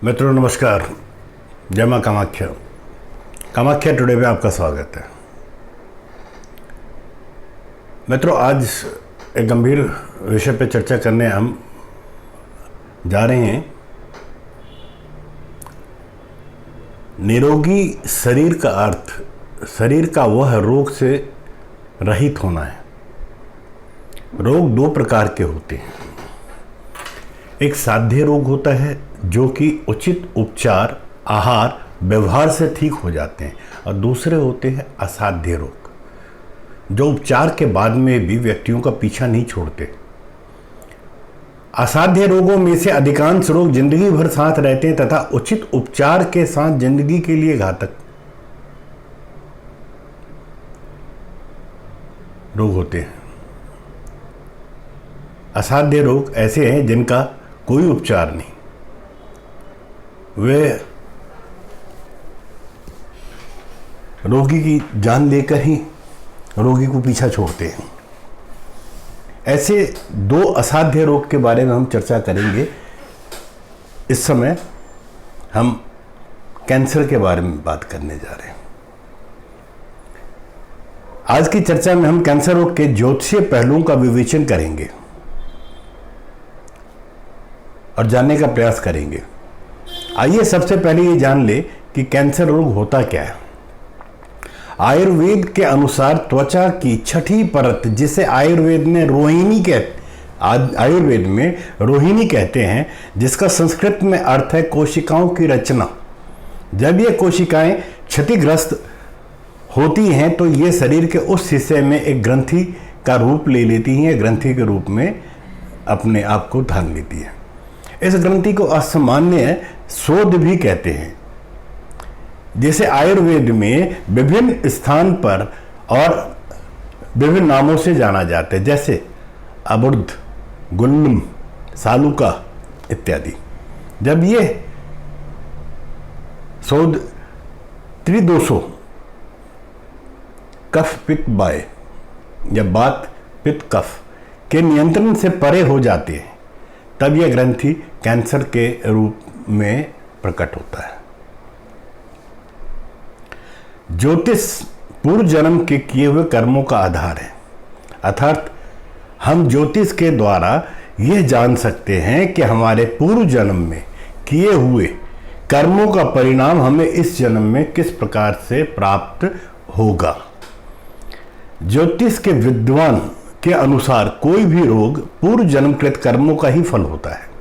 मित्रों नमस्कार। जय मां कामाख्या। कामाख्या टुडे में आपका स्वागत है। मित्रों, आज एक गंभीर विषय पर चर्चा करने हम जा रहे हैं। निरोगी शरीर का अर्थ शरीर का वह रोग से रहित होना है। रोग दो प्रकार के होते हैं। एक साध्य रोग होता है जो कि उचित उपचार, आहार, व्यवहार से ठीक हो जाते हैं, और दूसरे होते हैं असाध्य रोग जो उपचार के बाद में भी व्यक्तियों का पीछा नहीं छोड़ते। असाध्य रोगों में से अधिकांश रोग जिंदगी भर साथ रहते हैं तथा उचित उपचार के साथ जिंदगी के लिए घातक रोग होते हैं। असाध्य रोग ऐसे हैं जिनका कोई उपचार नहीं, वे रोगी की जान लेकर ही रोगी को पीछा छोड़ते हैं। ऐसे दो असाध्य रोग के बारे में हम चर्चा करेंगे। इस समय हम कैंसर के बारे में बात करने जा रहे हैं। आज की चर्चा में हम कैंसर रोग के ज्योतिषीय पहलुओं का विवेचन करेंगे और जानने का प्रयास करेंगे। आइए सबसे पहले ये जान ले कि कैंसर रोग होता क्या है। आयुर्वेद के अनुसार त्वचा की छठी परत, जिसे आयुर्वेद में रोहिणी कहते हैं, जिसका संस्कृत में अर्थ है कोशिकाओं की रचना। जब ये कोशिकाएं क्षतिग्रस्त होती हैं तो ये शरीर के उस हिस्से में एक ग्रंथि का रूप ले लेती हैं, ग्रंथि के रूप में अपने आप को धारण लेती है। इस ग्रंथि को असामान्य शोध भी कहते हैं, जिसे आयुर्वेद में विभिन्न स्थान पर और विभिन्न नामों से जाना जाता है, जैसे अबुर्ध, गुल्लम, सालुका इत्यादि। जब ये शोध त्रिदोषों कफ पित्त बाय या बात पित्त कफ के नियंत्रण से परे हो जाते हैं, तब यह ग्रंथि कैंसर के रूप में प्रकट होता है। ज्योतिष पूर्व जन्म के किए हुए कर्मों का आधार है, अर्थात हम ज्योतिष के द्वारा यह जान सकते हैं कि हमारे पूर्व जन्म में किए हुए कर्मों का परिणाम हमें इस जन्म में किस प्रकार से प्राप्त होगा। ज्योतिष के विद्वान के अनुसार कोई भी रोग पूर्व जन्मकृत कर्मों का ही फल होता है।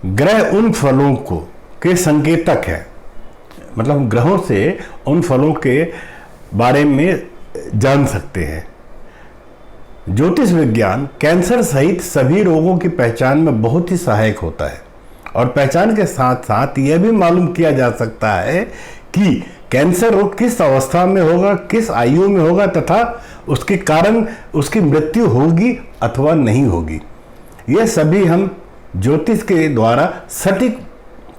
ग्रह उन फलों के संकेतक है, मतलब ग्रहों से उन फलों के बारे में जान सकते हैं। ज्योतिष विज्ञान कैंसर सहित सभी रोगों की पहचान में बहुत ही सहायक होता है, और पहचान के साथ साथ यह भी मालूम किया जा सकता है कि कैंसर रोग किस अवस्था में होगा, किस आयु में होगा तथा उसके कारण उसकी मृत्यु होगी अथवा नहीं होगी। यह सभी हम ज्योतिष के द्वारा सटीक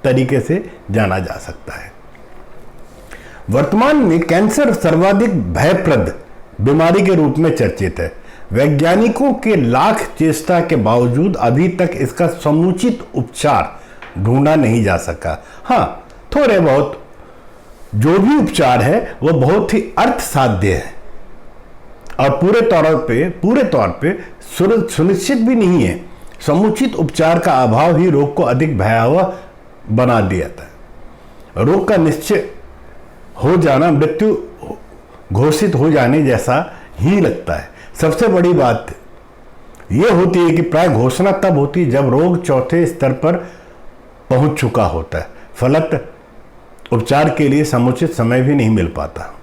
तरीके से जाना जा सकता है। वर्तमान में कैंसर सर्वाधिक भयप्रद बीमारी के रूप में चर्चित है। वैज्ञानिकों के लाख चेष्टा के बावजूद अभी तक इसका समुचित उपचार ढूंढा नहीं जा सका। हाँ, थोड़े बहुत जो भी उपचार है वह बहुत ही अर्थ साध्य है और पूरे तौर पे सुनिश्चित भी नहीं है। समुचित उपचार का अभाव ही रोग को अधिक भयावह बना देता है। रोग का निश्चय हो जाना मृत्यु घोषित हो जाने जैसा ही लगता है। सबसे बड़ी बात यह होती है कि प्राय घोषणा तब होती है जब रोग चौथे स्तर पर पहुंच चुका होता है, फलत उपचार के लिए समुचित समय भी नहीं मिल पाता।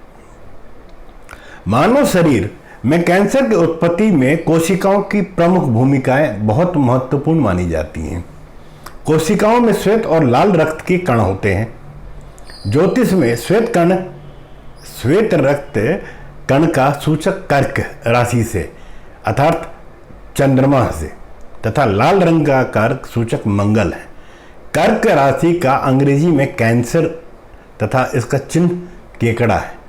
मानव शरीर में कैंसर की उत्पत्ति में कोशिकाओं की प्रमुख भूमिकाएं बहुत महत्वपूर्ण मानी जाती हैं। कोशिकाओं में श्वेत और लाल रक्त के कण होते हैं। ज्योतिष में श्वेत रक्त कण का सूचक कर्क राशि से अर्थात चंद्रमा से तथा लाल रंग का कर्क सूचक मंगल है। कर्क राशि का अंग्रेजी में कैंसर तथा इसका चिन्ह केकड़ा है।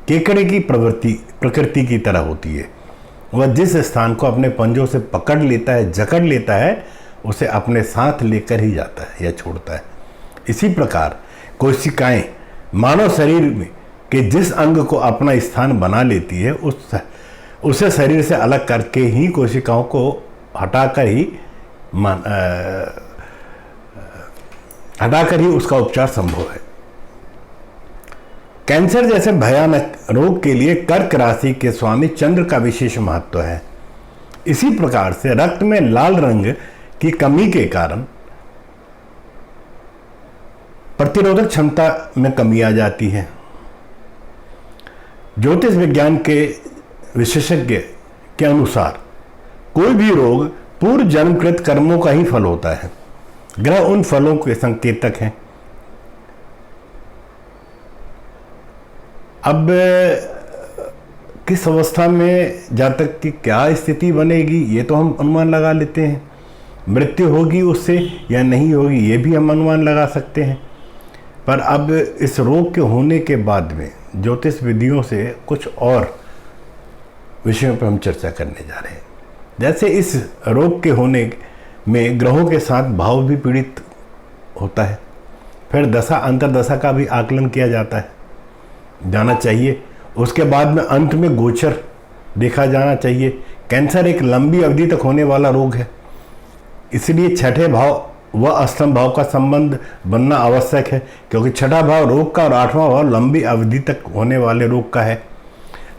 केकड़े की प्रकृति की तरह होती है। वह जिस स्थान को अपने पंजों से पकड़ लेता है, जकड़ लेता है, उसे अपने साथ लेकर ही जाता है या छोड़ता है। इसी प्रकार कोशिकाएं मानव शरीर में के जिस अंग को अपना स्थान बना लेती है उसे शरीर से अलग करके ही कोशिकाओं को हटाकर ही उसका उपचार संभव है। कैंसर जैसे भयानक रोग के लिए कर्क राशि के स्वामी चंद्र का विशेष महत्व है। इसी प्रकार से रक्त में लाल रंग की कमी के कारण प्रतिरोधक क्षमता में कमी आ जाती है। ज्योतिष विज्ञान के विशेषज्ञ के अनुसार कोई भी रोग पूर्व जन्मकृत कर्मों का ही फल होता है। ग्रह उन फलों के संकेतक हैं। अब किस अवस्था में जातक की क्या स्थिति बनेगी ये तो हम अनुमान लगा लेते हैं। मृत्यु होगी उससे या नहीं होगी ये भी हम अनुमान लगा सकते हैं। पर अब इस रोग के होने के बाद में ज्योतिष विधियों से कुछ और विषयों पर हम चर्चा करने जा रहे हैं। जैसे इस रोग के होने में ग्रहों के साथ भाव भी पीड़ित होता है। फिर दशा अंतरदशा का भी आकलन किया जाना चाहिए। उसके बाद में अंत में गोचर देखा जाना चाहिए। कैंसर एक लंबी अवधि तक होने वाला रोग है, इसलिए छठे भाव व अष्टम भाव का संबंध बनना आवश्यक है, क्योंकि छठा भाव रोग का और आठवां भाव लंबी अवधि तक होने वाले रोग का है।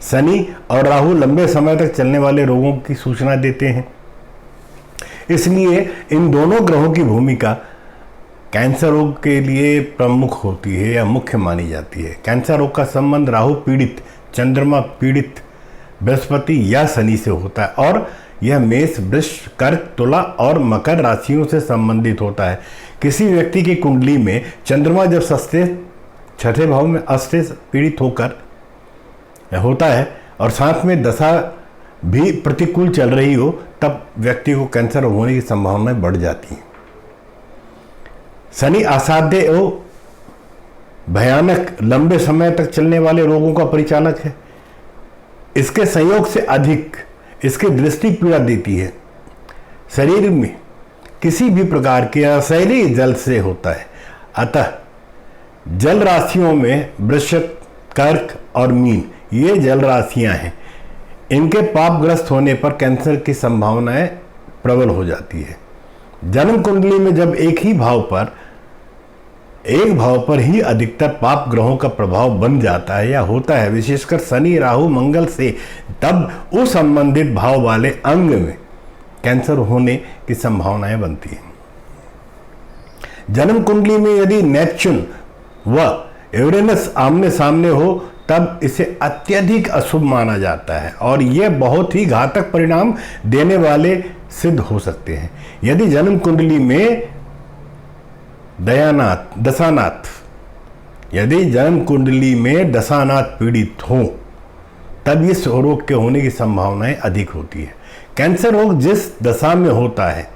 शनि और राहु लंबे समय तक चलने वाले रोगों की सूचना देते हैं, इसलिए इन दोनों ग्रहों की भूमिका कैंसर रोग के लिए प्रमुख होती है या मुख्य मानी जाती है। कैंसर रोग का संबंध राहु पीड़ित, चंद्रमा पीड़ित, बृहस्पति या शनि से होता है और यह मेष, वृष, कर्क, तुला और मकर राशियों से संबंधित होता है। किसी व्यक्ति की कुंडली में चंद्रमा जब छठे भाव में अष्टे पीड़ित होकर होता है और साथ में दशा भी प्रतिकूल चल रही हो, तब व्यक्ति को कैंसर होने की संभावनाएं बढ़ जाती हैं। शनि असाध्य एवं भयानक लंबे समय तक चलने वाले रोगों का परिचालक है। इसके संयोग से अधिक इसकी दृष्टि पीड़ा देती है। शरीर में किसी भी प्रकार के असहनीय जल से होता है। अतः जल राशियों में वृश्चिक, कर्क और मीन ये जल राशियां हैं। इनके पापग्रस्त होने पर कैंसर की संभावनाएं प्रबल हो जाती है। जन्म कुंडली में जब एक भाव पर ही अधिकतर पाप ग्रहों का प्रभाव बन जाता है या होता है, विशेषकर शनि, राहु, मंगल से, तब उस संबंधित भाव वाले अंग में कैंसर होने की संभावनाएं बनती हैं। जन्म कुंडली में यदि नेपच्यून व यूरेनस आमने सामने हो तब इसे अत्यधिक अशुभ माना जाता है और यह बहुत ही घातक परिणाम देने वाले सिद्ध हो सकते हैं। यदि जन्म कुंडली में दशानाथ पीड़ित हो तब इस रोग के होने की संभावनाएं अधिक होती है। कैंसर रोग जिस दशा में होता है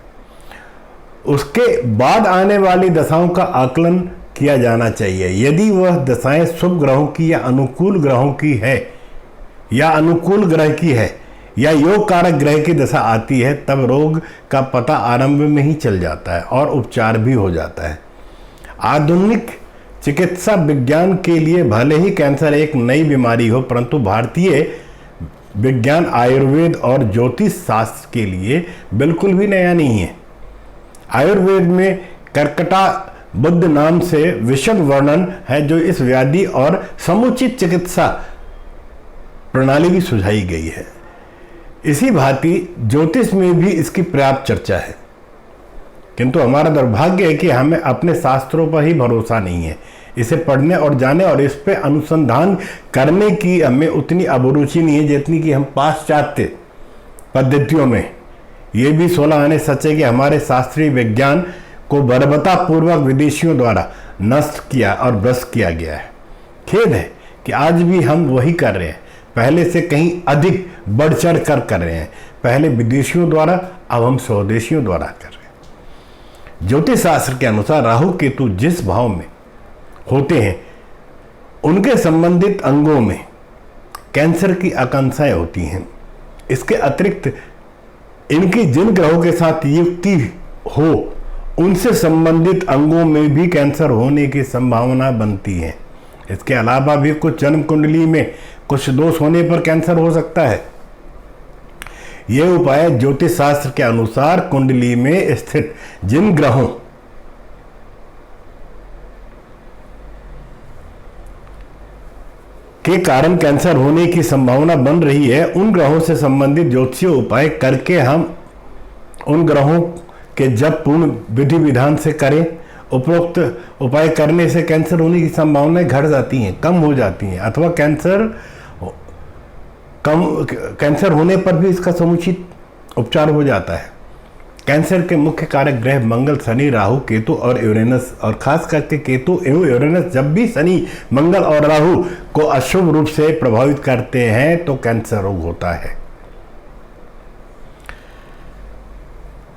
उसके बाद आने वाली दशाओं का आकलन किया जाना चाहिए। यदि वह दशाएं शुभ ग्रहों की या अनुकूल ग्रहों की है या अनुकूल ग्रह की है या योग कारक ग्रह की दशा आती है, तब रोग का पता आरंभ में ही चल जाता है और उपचार भी हो जाता है। आधुनिक चिकित्सा विज्ञान के लिए भले ही कैंसर एक नई बीमारी हो, परंतु भारतीय विज्ञान, आयुर्वेद और ज्योतिष शास्त्र के लिए बिल्कुल भी नया नहीं है। आयुर्वेद में कर्कटा बुद्ध नाम से विशद वर्णन है जो इस व्याधि और समुचित चिकित्सा प्रणाली भी सुझाई गई है। इसी भांति ज्योतिष में भी इसकी पर्याप्त चर्चा है, किंतु हमारा दुर्भाग्य है कि हमें अपने शास्त्रों पर ही भरोसा नहीं है। इसे पढ़ने और जाने और इस पर अनुसंधान करने की हमें उतनी अभिरुचि नहीं है जितनी कि हम पाश्चात्य पद्धतियों में। ये भी 16 आने सच है कि हमारे शास्त्रीय विज्ञान को बर्बरतापूर्वक विदेशियों द्वारा नष्ट किया और भ्रष्ट किया गया है। खेद है कि आज भी हम वही कर रहे हैं, पहले से कहीं अधिक बढ़ चढ़ कर रहे हैं। पहले विदेशियों द्वारा, अब हम स्वदेशियों द्वारा कर रहे हैं। ज्योतिष शास्त्र के अनुसार राहु केतु जिस भाव में होते हैं उनके संबंधित अंगों में कैंसर की आकांक्षाएं होती हैं। इसके अतिरिक्त इनकी जिन ग्रहों के साथ युक्ति हो उनसे संबंधित अंगों में भी कैंसर होने की संभावना बनती है। इसके अलावा भी कुछ जन्म कुंडली में कुछ दोष होने पर कैंसर हो सकता है। यह उपाय ज्योतिष शास्त्र के अनुसार कुंडली में स्थित जिन ग्रहों के कारण कैंसर होने की संभावना बन रही है, उन ग्रहों से संबंधित ज्योतिषीय उपाय करके हम उन ग्रहों के जप पूर्ण विधि विधान से करें। उपरोक्त उपाय करने से कैंसर होने की संभावनाएं घट जाती हैं, कम हो जाती हैं, अथवा कैंसर होने पर भी इसका समुचित उपचार हो जाता है। कैंसर के मुख्य कारक ग्रह मंगल, शनि, राहु, केतु और यूरेनस, और खास करके केतु एवं यूरेनस जब भी शनि, मंगल और राहु को अशुभ रूप से प्रभावित करते हैं तो कैंसर रोग होता है।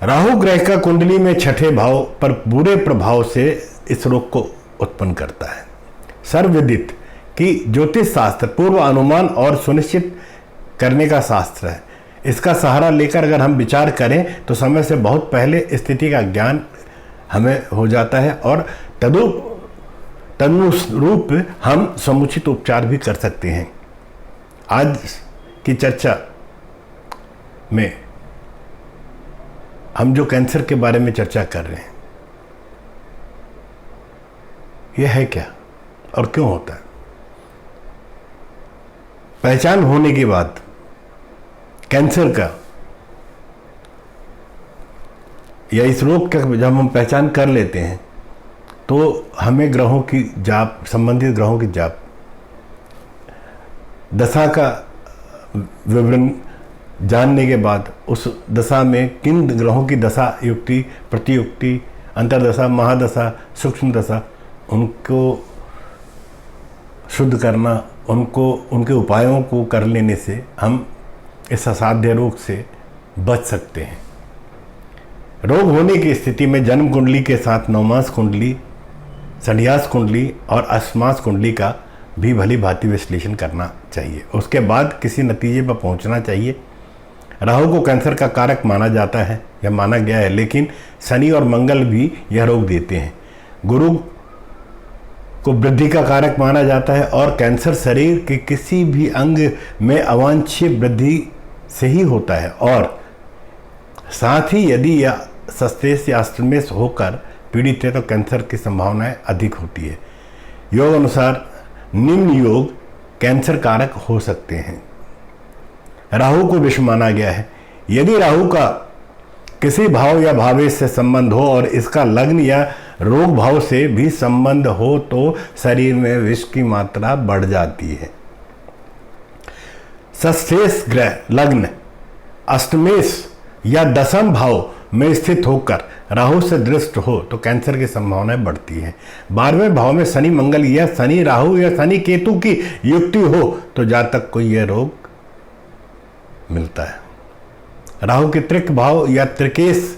राहु ग्रह का कुंडली में छठे भाव पर बुरे प्रभाव से इस रोग को उत्पन्न करता है। सर्वविदित कि ज्योतिष शास्त्र पूर्व अनुमान और सुनिश्चित करने का शास्त्र है। इसका सहारा लेकर अगर हम विचार करें तो समय से बहुत पहले स्थिति का ज्ञान हमें हो जाता है और तदनुरूप हम समुचित उपचार भी कर सकते हैं। आज की चर्चा में हम जो कैंसर के बारे में चर्चा कर रहे हैं, यह है क्या और क्यों होता है। पहचान होने के बाद कैंसर का या इस रोग का जब हम पहचान कर लेते हैं तो हमें ग्रहों की जाप, संबंधित ग्रहों की जाप, दशा का विवरण जानने के बाद उस दशा में किन ग्रहों की दशा युक्ति, प्रतियुक्ति, अंतर्दशा, महादशा, सूक्ष्म दशा, उनको शुद्ध करना, उनके उपायों को कर लेने से हम इस असाध्य रोग से बच सकते हैं। रोग होने की स्थिति में जन्म कुंडली के साथ नवमास कुंडली, संन्यास कुंडली और अष्टमास कुंडली का भी भली भांति विश्लेषण करना चाहिए। उसके बाद किसी नतीजे पर पहुंचना चाहिए। राहु को कैंसर का कारक माना जाता है या माना गया है, लेकिन शनि और मंगल भी यह रोग देते हैं। गुरु को वृद्धि का कारक माना जाता है और कैंसर शरीर के किसी भी अंग में अवांछित वृद्धि से ही होता है, और साथ ही यदि यह सस्तेश या अष्टमेश होकर पीड़ित है तो कैंसर की संभावनाएं अधिक होती है। योग अनुसार निम्न योग कैंसर कारक हो सकते हैं। राहु को विष माना गया है। यदि राहु का किसी भाव या भावेश से संबंध हो और इसका लग्न या रोग भाव से भी संबंध हो तो शरीर में विष की मात्रा बढ़ जाती है। षष्ठेश ग्रह लग्न, अष्टमेश या दशम भाव में स्थित होकर राहु से दृष्ट हो तो कैंसर की संभावनाएं बढ़ती है। 12वें भाव में शनि मंगल या शनि राहु या शनि केतु की युक्ति हो तो जातक को यह रोग मिलता है। राहु के त्रिक भाव या त्रिकेश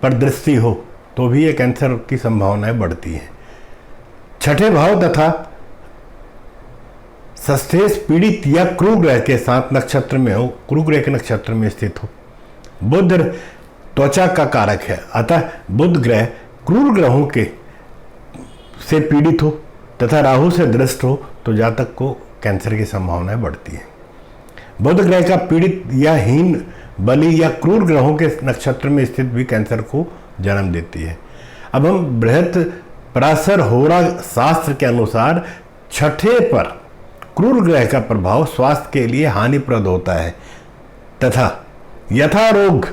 पर दृष्टि हो तो भी यह कैंसर की संभावनाएं बढ़ती हैं। छठे भाव तथा षष्ठेश पीड़ित या क्रूर ग्रह के साथ नक्षत्र में हो, क्रूर ग्रह के नक्षत्र में स्थित हो। बुध त्वचा का कारक है, अतः बुध ग्रह क्रूर ग्रहों के से पीड़ित हो तथा राहु से दृष्ट हो तो जातक को कैंसर की संभावनाएं बढ़ती है। बुध ग्रह का पीड़ित या हीन, बलि या क्रूर ग्रहों के नक्षत्र में स्थित भी कैंसर को जन्म देती है। अब हम बृहत पराशर होरा शास्त्र के अनुसार छठे पर क्रूर ग्रह का प्रभाव स्वास्थ्य के लिए हानिप्रद होता है तथा यथा रोग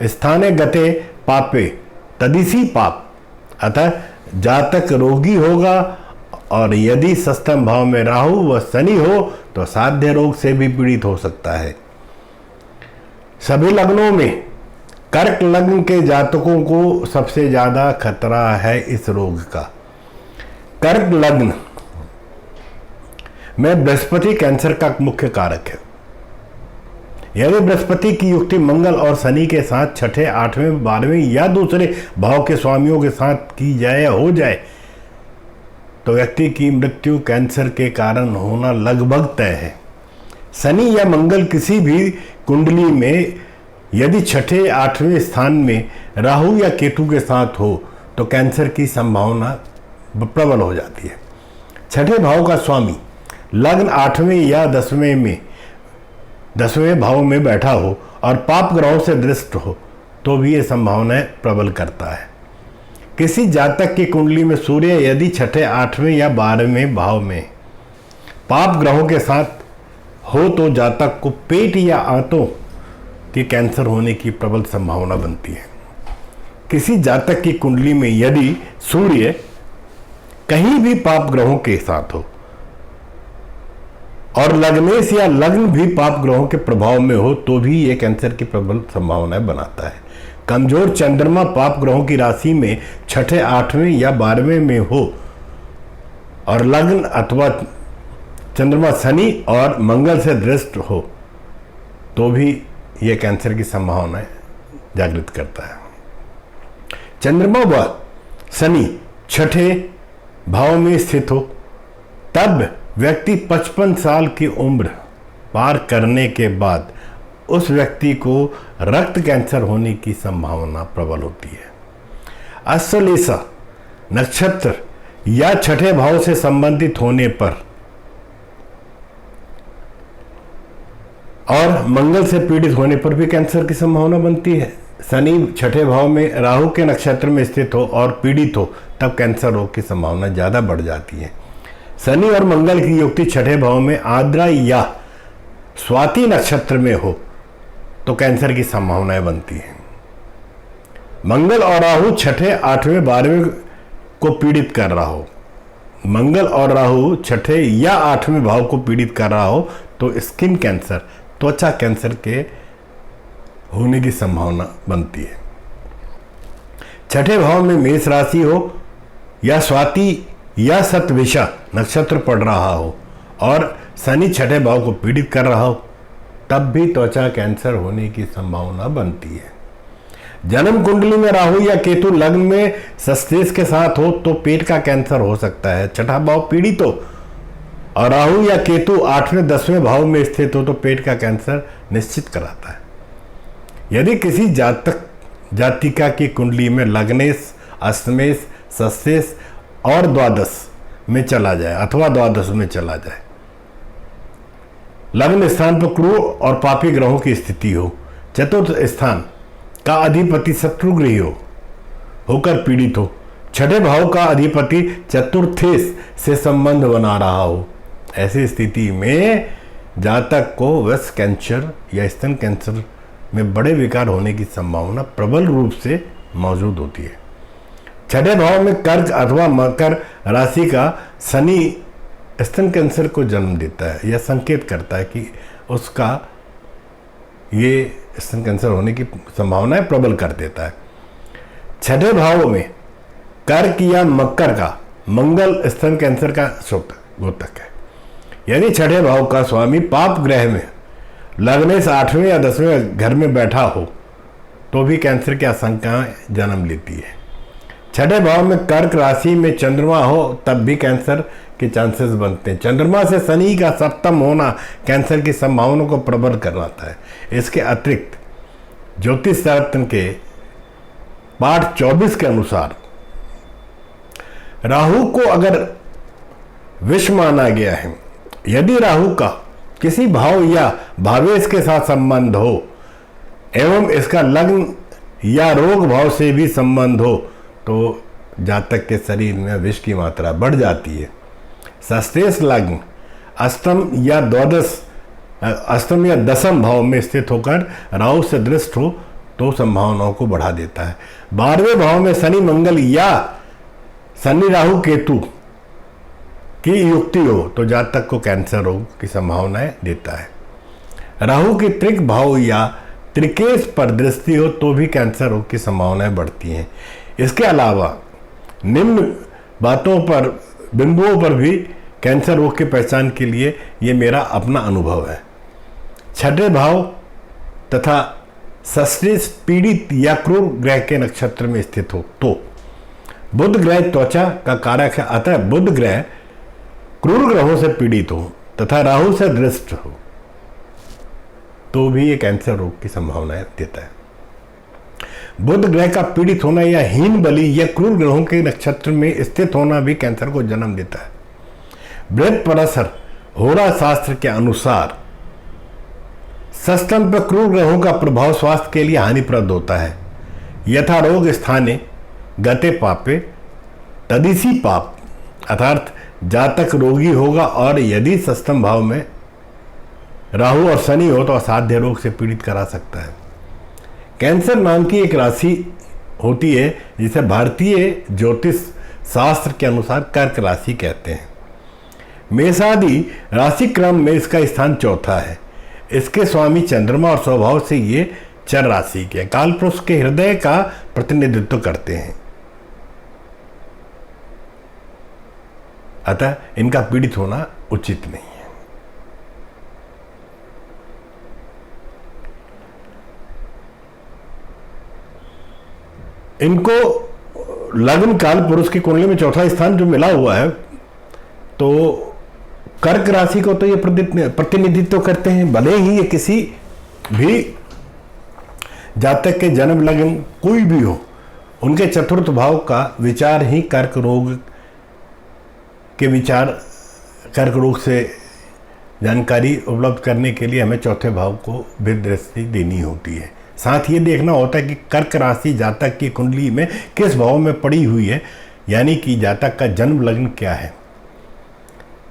स्थाने गते पापे तदिसी पाप, अतः जातक रोगी होगा और यदि सप्तम भाव में राहु व शनि हो तो साध्य रोग से भी पीड़ित हो सकता है। सभी लग्नों में कर्क लग्न के जातकों को सबसे ज्यादा खतरा है इस रोग का। कर्क लग्न में बृहस्पति कैंसर का मुख्य कारक है। यदि बृहस्पति की युक्ति मंगल और शनि के साथ छठे, 8वें, 12वें या दूसरे भाव के स्वामियों के साथ की जाए या हो जाए तो व्यक्ति की मृत्यु कैंसर के कारण होना लगभग तय है। शनि या मंगल किसी भी कुंडली में यदि छठे आठवें स्थान में राहु या केतु के साथ हो तो कैंसर की संभावना प्रबल हो जाती है। छठे भाव का स्वामी लग्न आठवें या दसवें भाव में बैठा हो और पाप ग्रहों से दृष्ट हो तो भी ये संभावनाएं प्रबल करता है। किसी जातक की कुंडली में सूर्य यदि छठे आठवें या 12वें भाव में पाप ग्रहों के साथ हो तो जातक को पेट या आंतों के कैंसर होने की प्रबल संभावना बनती है। किसी जातक की कुंडली में यदि सूर्य कहीं भी पाप ग्रहों के साथ हो और लग्नेश या लग्न भी पाप ग्रहों के प्रभाव में हो तो भी यह कैंसर की प्रबल संभावनाएं बनाता है। कमजोर चंद्रमा पाप ग्रहों की राशि में छठे आठवें या 12वें में हो और लग्न अथवा चंद्रमा शनि और मंगल से दृष्ट हो तो भी यह कैंसर की संभावनाएं जागृत करता है। चंद्रमा व शनि छठे भाव में स्थित हो तब व्यक्ति 55 साल की उम्र पार करने के बाद उस व्यक्ति को रक्त कैंसर होने की संभावना प्रबल होती है। अश्लेषा नक्षत्र या छठे भाव से संबंधित होने पर और मंगल से पीड़ित होने पर भी कैंसर की संभावना बनती है। शनि छठे भाव में राहु के नक्षत्र में स्थित हो और पीड़ित हो तब कैंसर रोग की संभावना ज़्यादा बढ़ जाती है। शनि और मंगल की युक्ति छठे भाव में आद्रा या स्वाति नक्षत्र में हो तो कैंसर की संभावनाएं बनती हैं। मंगल और राहु छठे आठवें 12वें को पीड़ित कर रहा हो, मंगल और राहु छठे या आठवें भाव को पीड़ित कर रहा हो तो स्किन कैंसर त्वचा कैंसर के होने की संभावना बनती है। छठे भाव में मेष राशि हो या स्वाति या शतभिषा नक्षत्र पड़ रहा हो और शनि छठे भाव को पीड़ित कर रहा हो तब भी त्वचा कैंसर होने की संभावना बनती है। जन्म कुंडली में राहु या केतु लग्न में सस्तेश के साथ हो तो पेट का कैंसर हो सकता है। छठा भाव पीड़ित हो और राहु या केतु 8वें 10वें भाव में स्थित हो तो पेट का कैंसर निश्चित कराता है। यदि किसी जातिका की कुंडली में लग्नेश अष्टमेश सस्तेश और द्वादश में चला जाए अथवा द्वादश में चला जाए, लग्न स्थान पर क्रूर और पापी ग्रहों की स्थिति हो, चतुर्थ स्थान का अधिपति शत्रुगृही होकर पीड़ित हो, छठे भाव का अधिपति चतुर्थेश से संबंध बना रहा हो, ऐसी स्थिति में जातक को वृष कैंसर या स्तन कैंसर में बड़े विकार होने की संभावना प्रबल रूप से मौजूद होती है। छठे भाव में कर्क अथवा मकर राशि का शनि स्तन कैंसर को जन्म देता है। यह संकेत करता है कि उसका ये स्तन कैंसर होने की संभावनाएं प्रबल कर देता है। छठे भाव में कर्क या मकर का मंगल स्तन कैंसर का द्योतक है। यदि छठे भाव का स्वामी पाप ग्रह में लग्नेश 8वें या 10वें घर में बैठा हो तो भी कैंसर की आशंकाएं जन्म लेती है। छठे भाव में कर्क राशि में चंद्रमा हो तब भी कैंसर के चांसेस बनते हैं। चंद्रमा से शनि का सप्तम होना कैंसर की संभावना को प्रबल करवाता है। इसके अतिरिक्त ज्योतिष रत्न के पाठ 24 के अनुसार राहु को अगर विष माना गया है, यदि राहु का किसी भाव या भावेश के साथ संबंध हो एवं इसका लग्न या रोग भाव से भी संबंध हो तो जातक के शरीर में विष की मात्रा बढ़ जाती है। सस्तेश लग्न अष्टम या दसम भाव में स्थित होकर राहु से दृष्ट हो तो संभावनाओं को बढ़ा देता है। 12वें भाव में शनि मंगल या शनि राहु केतु की युक्ति हो तो जातक को कैंसर रोग की संभावनाएं देता है। राहु की त्रिक भाव या त्रिकेश पर दृष्टि हो तो भी कैंसर रोग की संभावनाएं बढ़ती हैं। इसके अलावा निम्न बिंदुओं पर भी कैंसर रोग की पहचान के लिए ये मेरा अपना अनुभव है। छठे भाव तथा सस्तेश पीड़ित या क्रूर ग्रह के नक्षत्र में स्थित हो तो बुध ग्रह त्वचा का कारक है, अतः बुध ग्रह क्रूर ग्रहों से पीड़ित हो तथा राहु से दृष्ट हो तो भी ये कैंसर रोग की संभावनाएं देता है। बुध ग्रह का पीड़ित होना या हीन बलि या क्रूर ग्रहों के नक्षत्र में स्थित होना भी कैंसर को जन्म देता है। बृहस्पति होरा शास्त्र के अनुसार सस्तम पर क्रूर ग्रहों का प्रभाव स्वास्थ्य के लिए हानिप्रद होता है। यथा रोग स्थाने गते पापे तदिसी पाप, अर्थात जातक रोगी होगा और यदि सस्तम भाव में राहु और शनि हो तो असाध्य रोग से पीड़ित करा सकता है। कैंसर नाम की एक राशि होती है जिसे भारतीय ज्योतिष शास्त्र के अनुसार कर्क राशि कहते हैं। मेषादि राशि क्रम में इसका स्थान चौथा है। इसके स्वामी चंद्रमा और स्वभाव से ये चर राशि के काल पुरुष के हृदय का प्रतिनिधित्व करते हैं, अतः इनका पीड़ित होना उचित नहीं है। इनको लग्न काल पुरुष की कुंडली में चौथा स्थान जो मिला हुआ है, तो कर्क राशि को तो ये प्रतिनिधित्व करते हैं। भले ही ये किसी भी जातक के जन्म लग्न कोई भी हो, उनके चतुर्थ भाव का विचार ही कर्क रोग के विचार, कर्क रोग से जानकारी उपलब्ध करने के लिए हमें चौथे भाव को भी दृष्टि देनी होती है। साथ ये देखना होता है कि कर्क राशि जातक की कुंडली में किस भाव में पड़ी हुई है, यानी कि जातक का जन्म लग्न क्या है।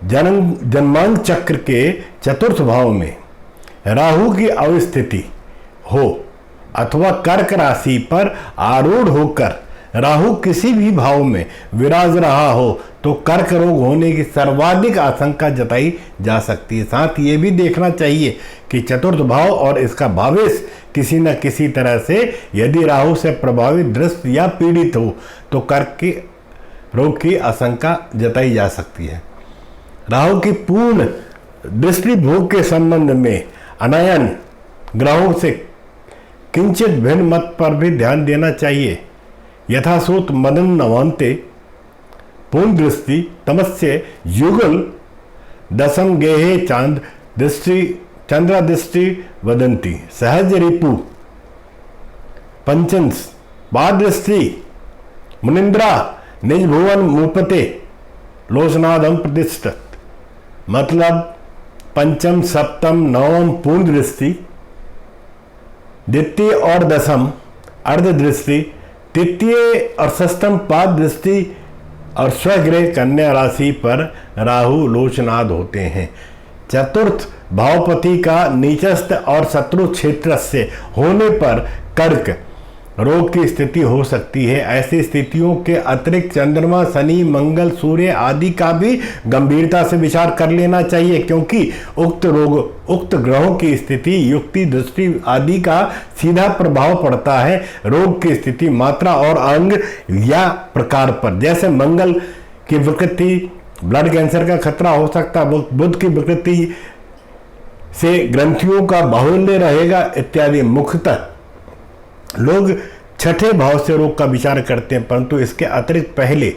जन्मांग चक्र के चतुर्थ भाव में राहु की अवस्थिति हो अथवा कर्क राशि पर आरूढ़ होकर राहु किसी भी भाव में विराज रहा हो तो कर्क रोग होने की सर्वाधिक आशंका जताई जा सकती है। साथ ये भी देखना चाहिए कि चतुर्थ भाव और इसका भावेश किसी न किसी तरह से यदि राहु से प्रभावित ग्रस्त या पीड़ित हो तो कर्क के रोग की आशंका जताई जा सकती है। राहु की पूर्ण दृष्टि भोग के संबंध में अनयन ग्रहों से किंचित भिन्न मत पर भी ध्यान देना चाहिए। यथासूत मदन नवान्ते पूर्ण दृष्टि तमस्य युगल दशम गेहे चांद दृष्टि चंद्र दृष्टि वदंती सहज रिपु पंचंस बाद दृष्टि मुनिंद्रा निज भुवन मुपते लोचनादम प्रतिष्ठित। मतलब पंचम सप्तम नवम पूर्ण दृष्टि, द्वितीय और दशम अर्ध दृष्टि, तृतीय और षष्ठम पाद दृष्टि और स्वगृह कन्या राशि पर राहु लोचनाद होते हैं। चतुर्थ भावपति का नीचस्थ और शत्रु क्षेत्र से होने पर कर्क रोग की स्थिति हो सकती है। ऐसी स्थितियों के अतिरिक्त चंद्रमा, शनि, मंगल, सूर्य आदि का भी गंभीरता से विचार कर लेना चाहिए, क्योंकि उक्त रोग उक्त ग्रहों की स्थिति, युक्ति, दृष्टि आदि का सीधा प्रभाव पड़ता है रोग की स्थिति, मात्रा और अंग या प्रकार पर। जैसे मंगल की विकृति ब्लड कैंसर का खतरा हो सकता है, बुध की विकृति से ग्रंथियों का बाहुल्य रहेगा इत्यादि। मुख्यतः लोग छठे भाव से रोग का विचार करते हैं, परंतु इसके अतिरिक्त पहले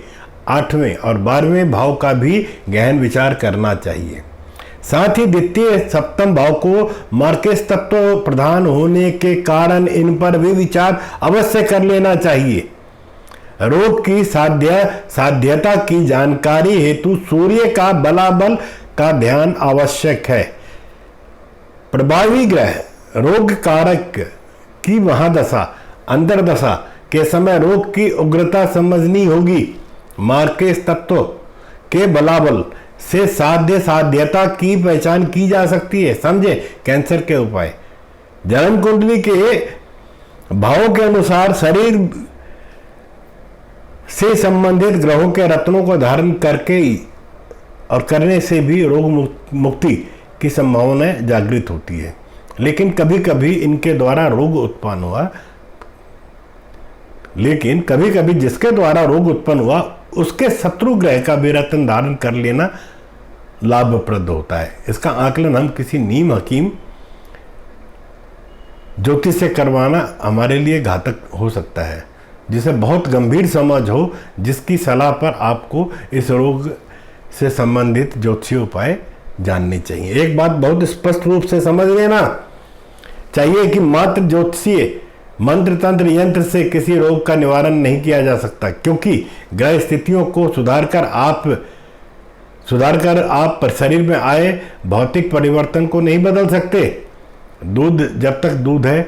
8वें और 12वें भाव का भी गहन विचार करना चाहिए। साथ ही द्वितीय सप्तम भाव को मार्केश तत्व प्रधान होने के कारण इन पर भी विचार अवश्य कर लेना चाहिए। रोग की साध्यता की जानकारी हेतु सूर्य का बलाबल का ध्यान आवश्यक है। प्रभावी ग्रह रोग कारक की महादशा अंतर्दशा के समय रोग की उग्रता समझनी होगी। मार्केश तत्व के बलाबल से साध्यता की पहचान की जा सकती है। समझे कैंसर के उपाय। जन्म कुंडली के भावों के अनुसार शरीर से संबंधित ग्रहों के रत्नों को धारण करके और करने से भी रोग मुक्ति की संभावनाएं जागृत होती है। लेकिन कभी कभी इनके द्वारा रोग उत्पन्न हुआ जिसके द्वारा रोग उत्पन्न हुआ उसके शत्रु ग्रह का भी रत्न धारण कर लेना लाभप्रद होता है। इसका आकलन हम किसी नीम हकीम ज्योतिष से करवाना हमारे लिए घातक हो सकता है, जिसे बहुत गंभीर समझ हो, जिसकी सलाह पर आपको इस रोग से संबंधित ज्योतिषीय उपाय जानने चाहिए। एक बात बहुत स्पष्ट रूप से समझ लेना चाहिए कि मात्र ज्योतिषीय मंत्र तंत्र यंत्र से किसी रोग का निवारण नहीं किया जा सकता, क्योंकि ग्रह स्थितियों को सुधारकर आप शरीर में आए भौतिक परिवर्तन को नहीं बदल सकते। दूध जब तक दूध है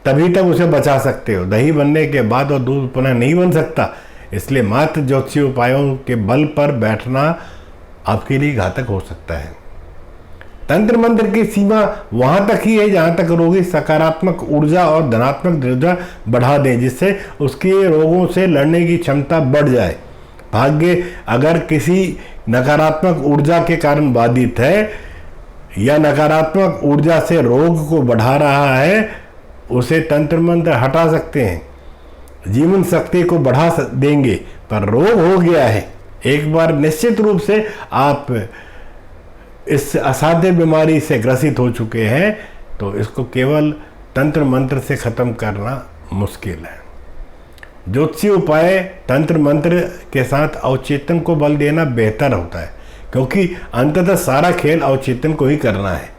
तभी तक उसे बचा सकते हो, दही बनने के बाद और दूध पुनः नहीं बन सकता। इसलिए मात्र ज्योतिषीय उपायों के बल पर बैठना आपके लिए घातक हो सकता है। तंत्र मंत्र की सीमा वहां तक ही है जहां तक रोगी सकारात्मक ऊर्जा और धनात्मक ऊर्जा बढ़ा दे, जिससे उसके रोगों से लड़ने की क्षमता बढ़ जाए। भाग्य अगर किसी नकारात्मक ऊर्जा के कारण बाधित है या नकारात्मक ऊर्जा से रोग को बढ़ा रहा है, उसे तंत्र मंत्र हटा सकते हैं, जीवन शक्ति को बढ़ा देंगे। पर रोग हो गया है एक बार, निश्चित रूप से आप इस असाध्य बीमारी से ग्रसित हो चुके हैं, तो इसको केवल तंत्र मंत्र से खत्म करना मुश्किल है। ज्योतिषीय उपाय तंत्र मंत्र के साथ अवचेतन को बल देना बेहतर होता है, क्योंकि अंततः सारा खेल अवचेतन को ही करना है।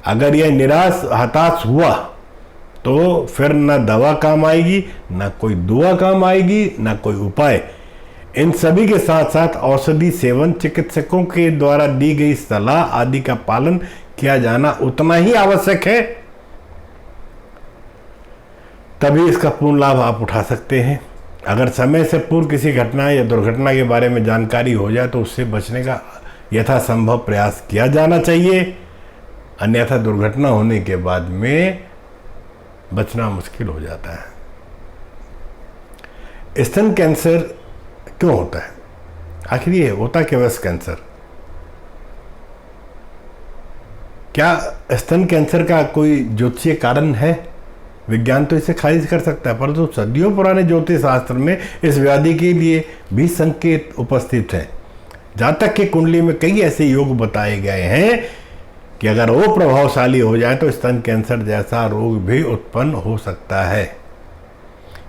अगर यह निराश हताश हुआ तो फिर न दवा काम आएगी, न कोई दुआ काम आएगी, न कोई उपाय। इन सभी के साथ साथ औषधि सेवन, चिकित्सकों के द्वारा दी गई सलाह आदि का पालन किया जाना उतना ही आवश्यक है, तभी इसका पूर्ण लाभ आप उठा सकते हैं। अगर समय से पूर्व किसी घटना या दुर्घटना के बारे में जानकारी हो जाए तो उससे बचने का यथासंभव प्रयास किया जाना चाहिए, अन्यथा दुर्घटना होने के बाद में बचना मुश्किल हो जाता है। स्तन कैंसर क्यों होता है? आखिर ये होता क्या ब्रेस्ट कैंसर? क्या स्तन कैंसर का कोई ज्योतिषीय कारण है? विज्ञान तो इसे खारिज कर सकता है, परंतु सदियों पुराने ज्योतिष शास्त्र में इस व्याधि के लिए भी संकेत उपस्थित है। जातक की कुंडली में कई ऐसे योग बताए गए हैं कि अगर वो प्रभावशाली हो जाए तो स्तन कैंसर जैसा रोग भी उत्पन्न हो सकता है।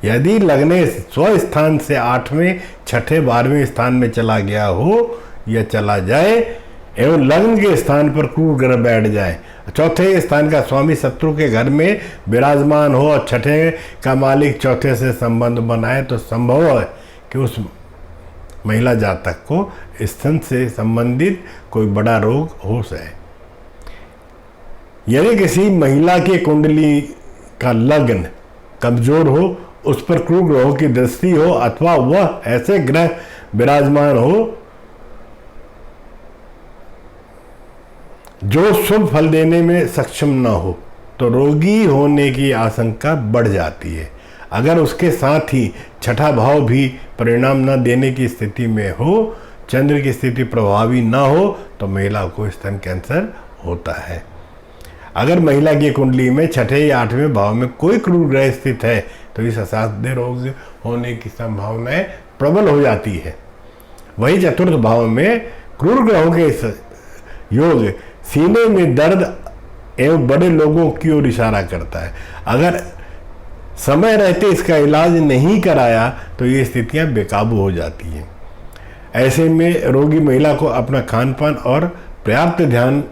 यदि लग्न स्व स्थान से 8वें, 6ठे, 12वें स्थान में चला गया हो या चला जाए एवं लग्न के स्थान पर क्रूर ग्रह बैठ जाए, 4थे स्थान का स्वामी शत्रु के घर में विराजमान हो और 6ठे का मालिक 4थे से संबंध बनाए, तो संभव है कि उस महिला जातक को स्तन से संबंधित कोई बड़ा रोग हो जाए। यदि किसी महिला की कुंडली का लग्न कमजोर हो, उस पर क्रूर ग्रहों की दृष्टि हो, अथवा वह ऐसे ग्रह विराजमान हो जो शुभ फल देने में सक्षम न हो, तो रोगी होने की आशंका बढ़ जाती है। अगर उसके साथ ही 6ठा भाव भी परिणाम न देने की स्थिति में हो, चंद्र की स्थिति प्रभावी न हो, तो महिला को स्तन कैंसर होता है। अगर महिला की कुंडली में 6ठे या 8वें भाव में कोई क्रूर ग्रह स्थित है, तो इस असाध्य रोग होने की संभावनाएं प्रबल हो जाती है। वही चतुर्थ भाव में क्रूर ग्रहों के योग सीने में दर्द एवं बड़े लोगों की ओर इशारा करता है। अगर समय रहते इसका इलाज नहीं कराया तो ये स्थितियां बेकाबू हो जाती हैं। ऐसे में रोगी महिला को अपना खान पान और पर्याप्त ध्यान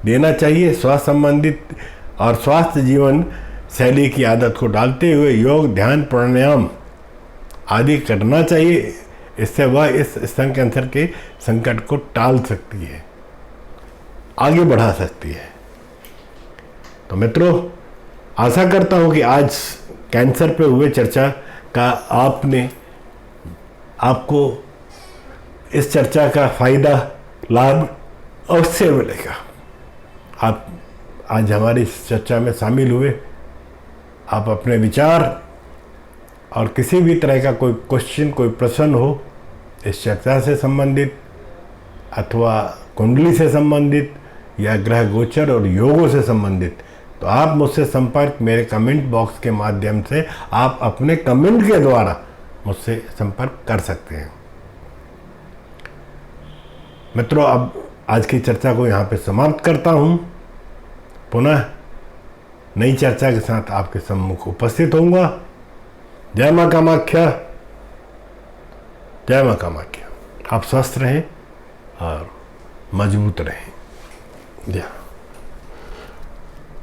देना चाहिए। स्वास्थ्य संबंधित और स्वास्थ्य जीवन शैली की आदत को डालते हुए योग, ध्यान, प्राणायाम आदि करना चाहिए। इससे वह इस स्तन कैंसर के संकट को टाल सकती है, आगे बढ़ा सकती है। तो मित्रों, आशा करता हूँ कि आज कैंसर पे हुए चर्चा का आपको इस चर्चा का फायदा, लाभ अवश्य मिलेगा। आप आज हमारी इस चर्चा में शामिल हुए। आप अपने विचार और किसी भी तरह का कोई क्वेश्चन, कोई प्रश्न हो इस चर्चा से संबंधित अथवा कुंडली से संबंधित या ग्रह गोचर और योगों से संबंधित, तो आप मुझसे संपर्क मेरे कमेंट बॉक्स के माध्यम से आप अपने कमेंट के द्वारा मुझसे संपर्क कर सकते हैं। मित्रों, अब आज की चर्चा को यहाँ पे समाप्त करता हूँ। पुनः नई चर्चा के साथ आपके सम्मुख उपस्थित होऊंगा। जय मां कामाख्या, जय मां कामाख्या। आप स्वस्थ रहें और मजबूत रहें। जय।